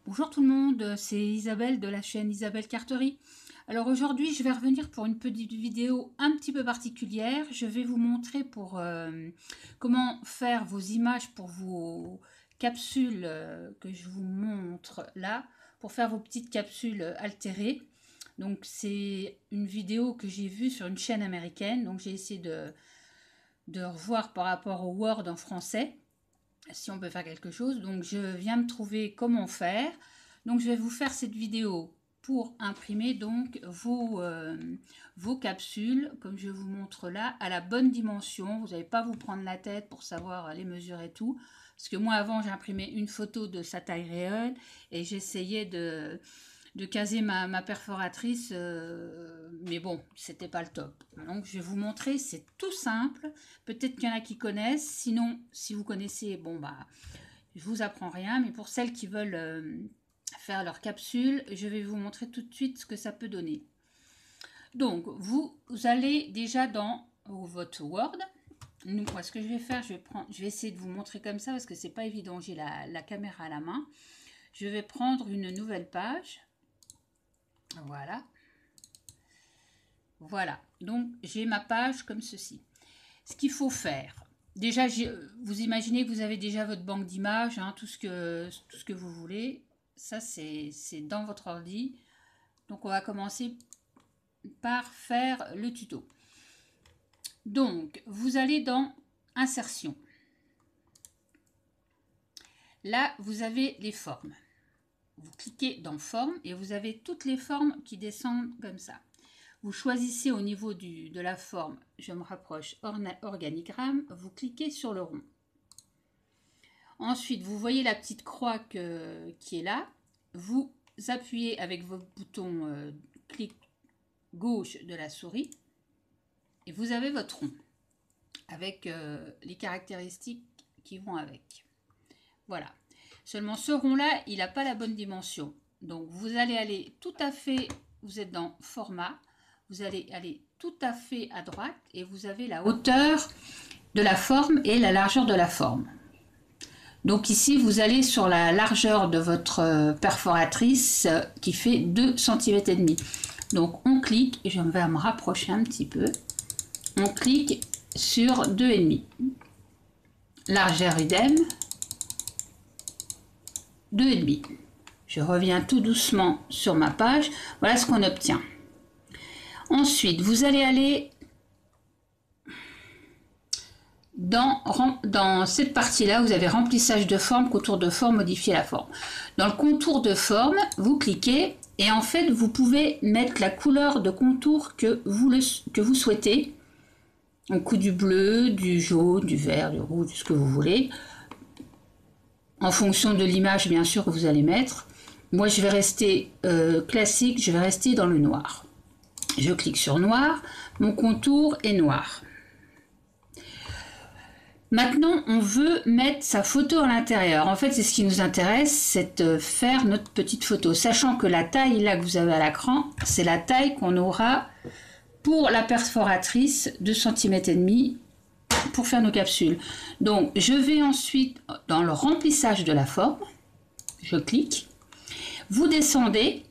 Bonjour tout le monde, c'est Isabelle de la chaîne Isabelle Carterie. Alors aujourd'hui, je vais revenir pour une petite vidéo un petit peu particulière. Je vais vous montrer comment faire vos images pour vos capsules que je vous montre là, pour faire vos petites capsules altérées. Donc c'est une vidéo que j'ai vue sur une chaîne américaine, donc j'ai essayé de revoir par rapport au Word en français, si on peut faire quelque chose. Donc je viens me trouver comment faire. Donc je vais vous faire cette vidéo pour imprimer donc vos capsules, comme je vous montre là, à la bonne dimension. Vous n'allez pas vous prendre la tête pour savoir les mesures et tout. Parce que moi avant j'imprimais une photo de sa taille réelle et j'essayais de caser ma perforatrice, mais bon, c'était pas le top. Donc je vais vous montrer, c'est tout simple. Peut-être qu'il y en a qui connaissent, sinon si vous connaissez, bon bah je vous apprends rien, mais pour celles qui veulent faire leur capsule, je vais vous montrer tout de suite ce que ça peut donner. Donc vous allez déjà dans votre Word. Moi, ce que je vais faire, je vais essayer de vous montrer comme ça parce que c'est pas évident, j'ai la caméra à la main. Je vais prendre une nouvelle page. Voilà. Voilà. Donc, j'ai ma page comme ceci. Ce qu'il faut faire. Déjà, vous imaginez que vous avez déjà votre banque d'images, hein, tout ce que vous voulez. Ça, c'est dans votre ordi. Donc, on va commencer par faire le tuto. Donc, vous allez dans Insertion. Là, vous avez les formes. Vous cliquez dans Forme et vous avez toutes les formes qui descendent comme ça. Vous choisissez au niveau de la forme, je me rapproche, organigramme, vous cliquez sur le rond. Ensuite, vous voyez la petite croix qui est là. Vous appuyez avec votre bouton clic gauche de la souris et vous avez votre rond avec les caractéristiques qui vont avec. Voilà. Seulement ce rond-là, il n'a pas la bonne dimension. Donc vous allez aller tout à fait, vous êtes dans Format, vous allez aller tout à fait à droite et vous avez la hauteur de la forme et la largeur de la forme. Donc ici, vous allez sur la largeur de votre perforatrice qui fait 2,5 cm. Donc on clique, et je vais me rapprocher un petit peu, on clique sur 2,5. Largeur idem. 2,5. Je reviens tout doucement sur ma page. Voilà ce qu'on obtient. Ensuite, vous allez aller dans cette partie-là. Vous avez remplissage de forme, contour de forme, modifier la forme. Dans le contour de forme, vous cliquez et en fait, vous pouvez mettre la couleur de contour que vous souhaitez. Un coup du bleu, du jaune, du vert, du rouge, ce que vous voulez. En fonction de l'image, bien sûr, que vous allez mettre. Moi, je vais rester classique, je vais rester dans le noir. Je clique sur noir, mon contour est noir. Maintenant, on veut mettre sa photo à l'intérieur. En fait, c'est ce qui nous intéresse, c'est de faire notre petite photo. Sachant que la taille là que vous avez à l'écran, c'est la taille qu'on aura pour la perforatrice, 2,5 cm. Pour faire nos capsules. Donc je vais ensuite dans le remplissage de la forme, je clique, vous descendez,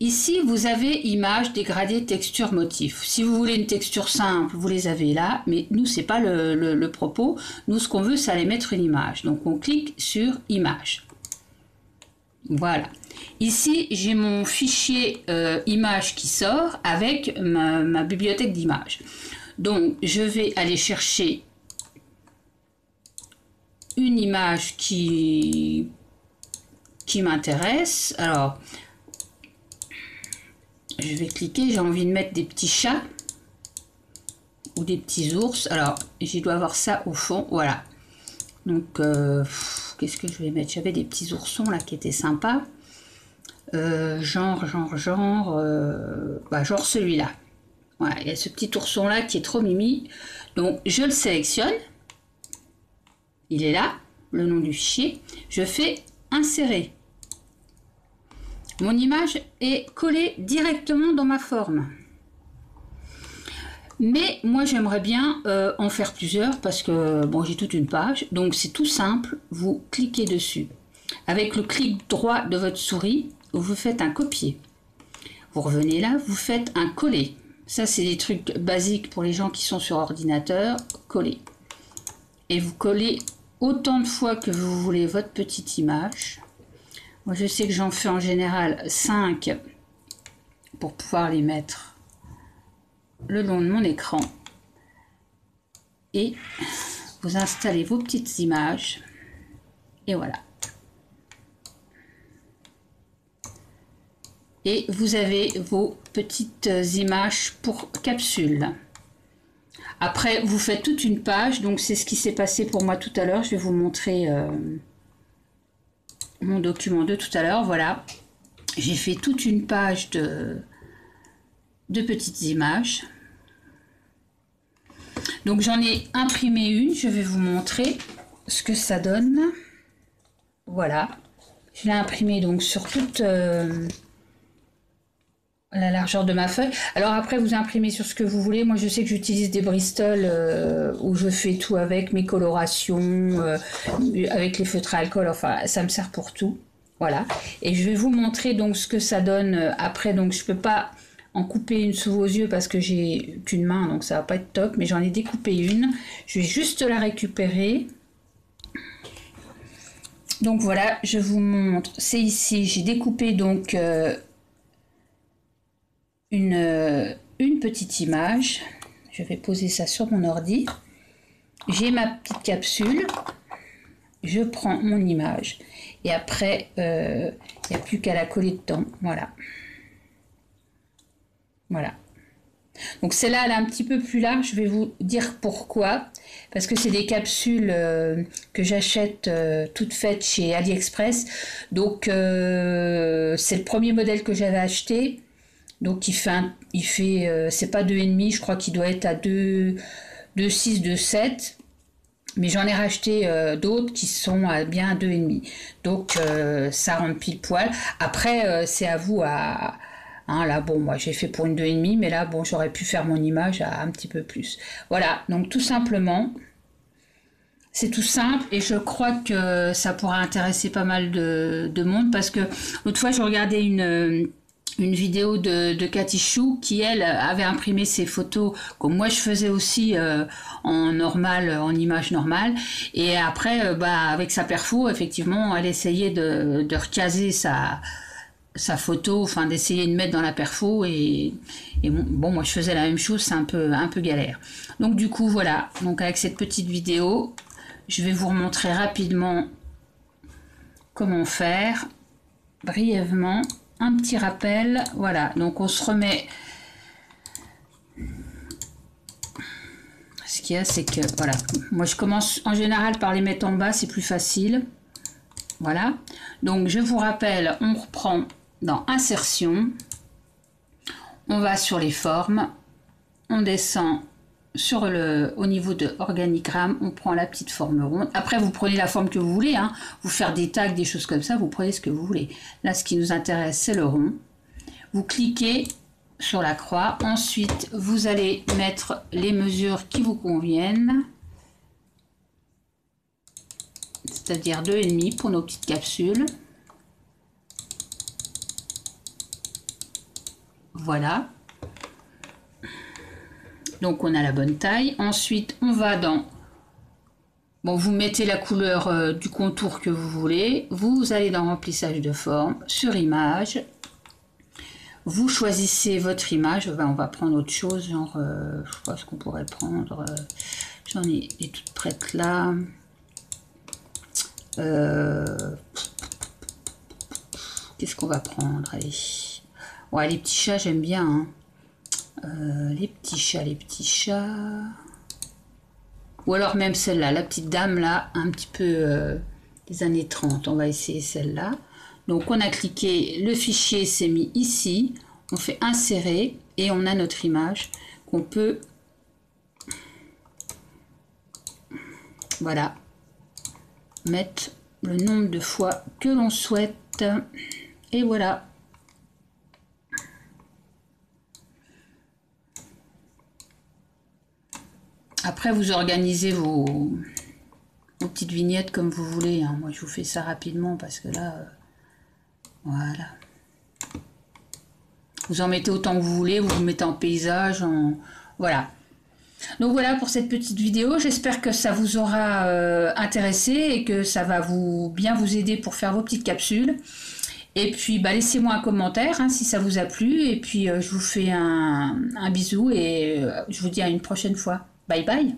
ici vous avez image, dégradé, texture, motif. Si vous voulez une texture simple, vous les avez là, mais nous c'est pas le propos, nous ce qu'on veut c'est aller mettre une image, donc on clique sur image. Voilà, ici j'ai mon fichier image qui sort avec ma bibliothèque d'images. Donc, je vais aller chercher une image qui m'intéresse. Alors, je vais cliquer. J'ai envie de mettre des petits chats ou des petits ours. Alors, je dois avoir ça au fond. Voilà. Donc, qu'est-ce que je vais mettre? J'avais des petits oursons là qui étaient sympas. Genre celui-là. Voilà, il y a ce petit ourson là qui est trop mimi. Donc je le sélectionne. Il est là, le nom du fichier. Je fais insérer. Mon image est collée directement dans ma forme. Mais moi j'aimerais bien en faire plusieurs parce que bon j'ai toute une page. Donc c'est tout simple. Vous cliquez dessus. avec le clic droit de votre souris, vous faites un copier. Vous revenez là, vous faites un coller. Ça, c'est des trucs basiques pour les gens qui sont sur ordinateur. Coller. Et vous collez autant de fois que vous voulez votre petite image. Moi, je sais que j'en fais en général 5 pour pouvoir les mettre le long de mon écran. Et vous installez vos petites images. Et voilà. Et vous avez vos petites images pour capsules. Après, vous faites toute une page. Donc, c'est ce qui s'est passé pour moi tout à l'heure. Je vais vous montrer mon document de tout à l'heure. Voilà. J'ai fait toute une page de petites images. Donc, j'en ai imprimé une. Je vais vous montrer ce que ça donne. Voilà. Je l'ai imprimé donc sur toute... la largeur de ma feuille. Alors après, vous imprimez sur ce que vous voulez. Moi, je sais que j'utilise des Bristol où je fais tout avec mes colorations, avec les feutres à alcool. Enfin, ça me sert pour tout. Voilà. Et je vais vous montrer donc ce que ça donne après. Donc, je peux pas en couper une sous vos yeux parce que j'ai qu'une main, donc ça va pas être top. Mais j'en ai découpé une. Je vais juste la récupérer. Donc voilà, je vous montre. C'est ici. J'ai découpé donc... une petite image. Je vais poser ça sur mon ordi. J'ai ma petite capsule. Je prends mon image. Et après, il n'y a plus qu'à la coller dedans. Voilà. Voilà. Donc celle-là, elle est un petit peu plus large. Je vais vous dire pourquoi. Parce que c'est des capsules que j'achète toutes faites chez AliExpress. Donc c'est le premier modèle que j'avais acheté. Donc il fait c'est pas 2,5, je crois qu'il doit être à 2,6, 2,7. Mais j'en ai racheté d'autres qui sont à bien 2,5. Donc ça rentre pile poil. Après c'est à vous à... Hein, là bon, moi j'ai fait pour une 2,5, mais là bon, j'aurais pu faire mon image à un petit peu plus. Voilà, donc tout simplement, c'est tout simple et je crois que ça pourra intéresser pas mal de monde parce que l'autre fois je regardais une vidéo de Cathy Chou qui, elle, avait imprimé ses photos comme moi je faisais aussi en normal, en image normale. Et après, avec sa perfo, effectivement, elle essayait de recaser sa photo, enfin d'essayer de mettre dans la perfo. Et bon, moi je faisais la même chose, c'est un peu galère. Donc du coup, voilà. Donc avec cette petite vidéo, je vais vous remontrer rapidement comment faire, brièvement. Un petit rappel, voilà, donc on se remet. Ce qu'il y a, c'est que, voilà, moi je commence en général par les mettre en bas, c'est plus facile. Voilà, donc je vous rappelle, on reprend dans Insertion, on va sur les formes, on descend sur au niveau de organigramme, on prend la petite forme ronde. Après, vous prenez la forme que vous voulez, hein. Vous faire des tags, des choses comme ça, vous prenez ce que vous voulez. Là, ce qui nous intéresse, c'est le rond. Vous cliquez sur la croix. Ensuite, vous allez mettre les mesures qui vous conviennent. C'est-à-dire 2,5 pour nos petites capsules. Voilà. Donc on a la bonne taille. Ensuite on va dans... Bon, vous mettez la couleur du contour que vous voulez. Vous allez dans remplissage de forme, sur image. Vous choisissez votre image. On va prendre autre chose, genre... je sais pas ce qu'on pourrait prendre. J'en ai des toutes prêtes là. Qu'est-ce qu'on va prendre? Allez. Ouais, les petits chats, j'aime bien, hein. Les petits chats. Ou alors même celle-là, la petite dame là, un petit peu des années 30. On va essayer celle-là. Donc on a cliqué, le fichier s'est mis ici. On fait insérer et on a notre image qu'on peut... Voilà. Mettre le nombre de fois que l'on souhaite. Et voilà. Après, vous organisez vos Aux petites vignettes comme vous voulez, hein. Moi je vous fais ça rapidement parce que là, voilà. Vous en mettez autant que vous voulez, vous mettez en paysage, voilà. Donc voilà pour cette petite vidéo, j'espère que ça vous aura intéressé et que ça va bien vous aider pour faire vos petites capsules. Et puis laissez-moi un commentaire hein, si ça vous a plu, et puis je vous fais un bisou et je vous dis à une prochaine fois. Bye bye.